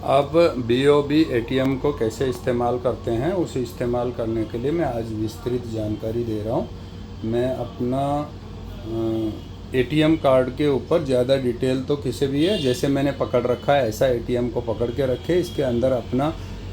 अब BOB ATM को कैसे इस्तेमाल करते हैं, उसे इस्तेमाल करने के लिए मैं आज विस्तृत जानकारी दे रहा हूँ। मैं अपना ATM कार्ड के ऊपर ज़्यादा डिटेल तो किसी भी है, जैसे मैंने पकड़ रखा है ऐसा ATM को पकड़ के रखे। इसके अंदर अपना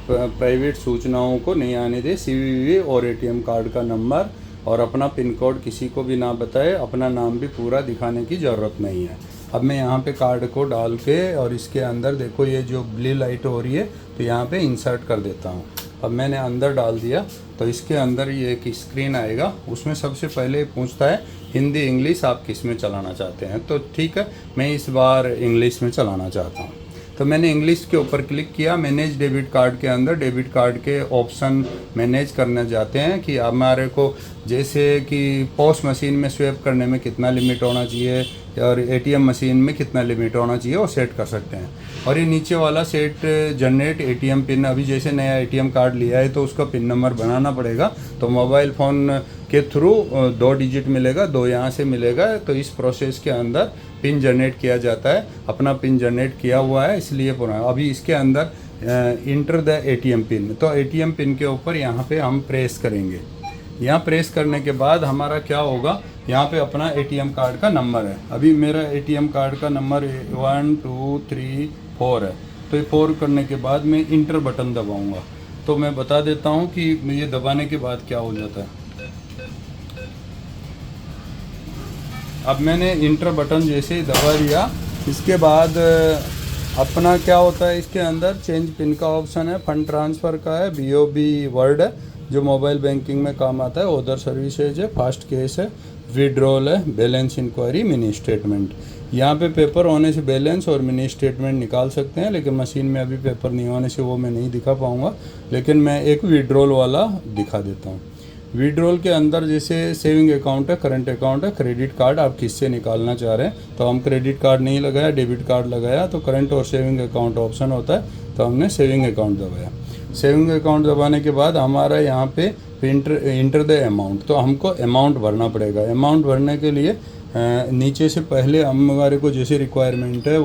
प्राइवेट सूचनाओं को नहीं आने दे। CVV और ATM कार्ड का नंबर और अपना पिन कोड किसी को भी ना बताए। अपना नाम भी पूरा दिखाने की ज़रूरत नहीं है। अब मैं यहाँ पे कार्ड को डाल के और इसके अंदर देखो ये जो ब्लू लाइट हो रही है तो यहाँ पे इंसर्ट कर देता हूँ। अब मैंने अंदर डाल दिया तो इसके अंदर ये एक स्क्रीन आएगा। उसमें सबसे पहले पूछता है हिंदी इंग्लिश आप किस में चलाना चाहते हैं। तो ठीक है, मैं इस बार इंग्लिश में चलाना चाहता हूँ। तो मैंने इंग्लिश के ऊपर क्लिक किया। मैनेज डेबिट कार्ड के अंदर डेबिट कार्ड के ऑप्शन मैनेज करने जाते हैं कि हमारे को जैसे कि पॉस मशीन में स्वैप करने में कितना लिमिट होना चाहिए और ATM मशीन में कितना लिमिट होना चाहिए वो सेट कर सकते हैं। और ये नीचे वाला सेट जनरेट ATM पिन, अभी जैसे नया ATM कार्ड लिया है तो उसका पिन नंबर बनाना पड़ेगा। तो मोबाइल फ़ोन के थ्रू 2 डिजिट मिलेगा, 2 यहाँ से मिलेगा। तो इस प्रोसेस के अंदर पिन जनरेट किया जाता है। अपना पिन जनरेट किया हुआ है इसलिए पुराना। अभी इसके अंदर इंटर द ATM पिन, तो ATM पिन के ऊपर यहाँ पे हम प्रेस करेंगे। यहाँ प्रेस करने के बाद हमारा क्या होगा, यहाँ पे अपना ATM कार्ड का नंबर है। अभी मेरा ATM कार्ड का नंबर 1 2 3 4 है। तो ये 4 करने के बाद मैं इंटर बटन दबाऊँगा। तो मैं बता देता हूँ कि ये दबाने के बाद क्या हो जाता है। अब मैंने इंटर बटन जैसे ही दबा दिया, इसके बाद अपना क्या होता है, इसके अंदर चेंज पिन का ऑप्शन है, फंड ट्रांसफ़र का है, BOB वर्ड है जो मोबाइल बैंकिंग में काम आता है, अदर सर्विसेज है, फास्ट कैश है, विड्रॉल है, बैलेंस इंक्वायरी, मिनी स्टेटमेंट। यहाँ पे पेपर होने से बैलेंस और मिनी स्टेटमेंट निकाल सकते हैं, लेकिन मशीन में अभी पेपर नहीं होने से वो मैं नहीं दिखा पाऊँगा। लेकिन मैं एक विड्रॉल वाला दिखा देता हूँ। विड्रॉल के अंदर जैसे सेविंग अकाउंट है, करंट अकाउंट है, क्रेडिट कार्ड आप किससे निकालना चाह रहे हैं। तो हम क्रेडिट कार्ड नहीं लगाया, डेबिट कार्ड लगाया। तो करंट और सेविंग अकाउंट ऑप्शन होता है, तो हमने सेविंग अकाउंट दबाया। सेविंग अकाउंट दबाने के बाद हमारा यहाँ पे इंटर द अमाउंट, तो हमको अमाउंट भरना पड़ेगा। अमाउंट भरने के लिए नीचे से पहले हमारे को जैसे रिक्वायरमेंट है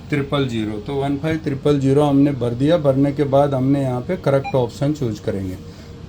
15,000, तो 15,000 हमने भर दिया। भरने के बाद हमने यहाँ पे करेक्ट ऑप्शन चूज करेंगे।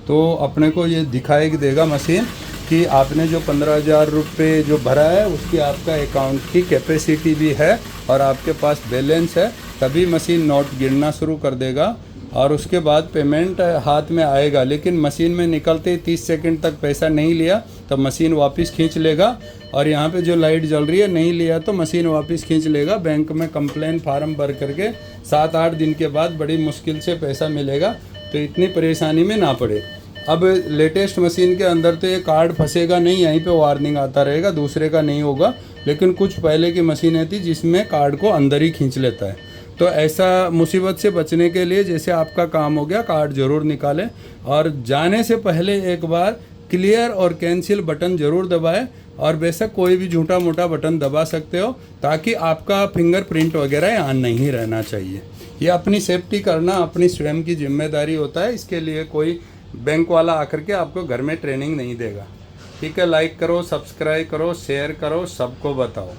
तो अपने को ये दिखाई देगा मशीन कि आपने जो 15,000 रुपये जो भरा है उसकी आपका अकाउंट की कैपेसिटी भी है और आपके पास बैलेंस है। तभी मशीन नोट गिनना शुरू कर देगा और उसके बाद पेमेंट हाथ में आएगा। लेकिन मशीन में निकलते ही 30 सेकंड तक पैसा नहीं लिया तो मशीन वापस खींच लेगा। और यहाँ पे जो लाइट जल रही है, नहीं लिया तो मशीन वापस खींच लेगा। बैंक में कंप्लेन फार्म भर करके 7-8 दिन के बाद बड़ी मुश्किल से पैसा मिलेगा। तो इतनी परेशानी में ना पड़े। अब लेटेस्ट मशीन के अंदर तो ये कार्ड फंसेगा नहीं, यहीं पे वार्निंग आता रहेगा, दूसरे का नहीं होगा। लेकिन कुछ पहले की मशीनें थी जिसमें कार्ड को अंदर ही खींच लेता है। तो ऐसा मुसीबत से बचने के लिए जैसे आपका काम हो गया, कार्ड ज़रूर निकालें और जाने से पहले एक बार क्लियर और कैंसिल बटन ज़रूर दबाएं। और बेशक कोई भी झूठा मोटा बटन दबा सकते हो ताकि आपका फिंगरप्रिंट वगैरह यहाँ नहीं रहना चाहिए। ये अपनी सेफ्टी करना अपनी स्वयं की जिम्मेदारी होता है। इसके लिए कोई बैंक वाला आकर के आपको घर में ट्रेनिंग नहीं देगा। ठीक है, लाइक करो, सब्सक्राइब करो, शेयर करो, सबको बताओ।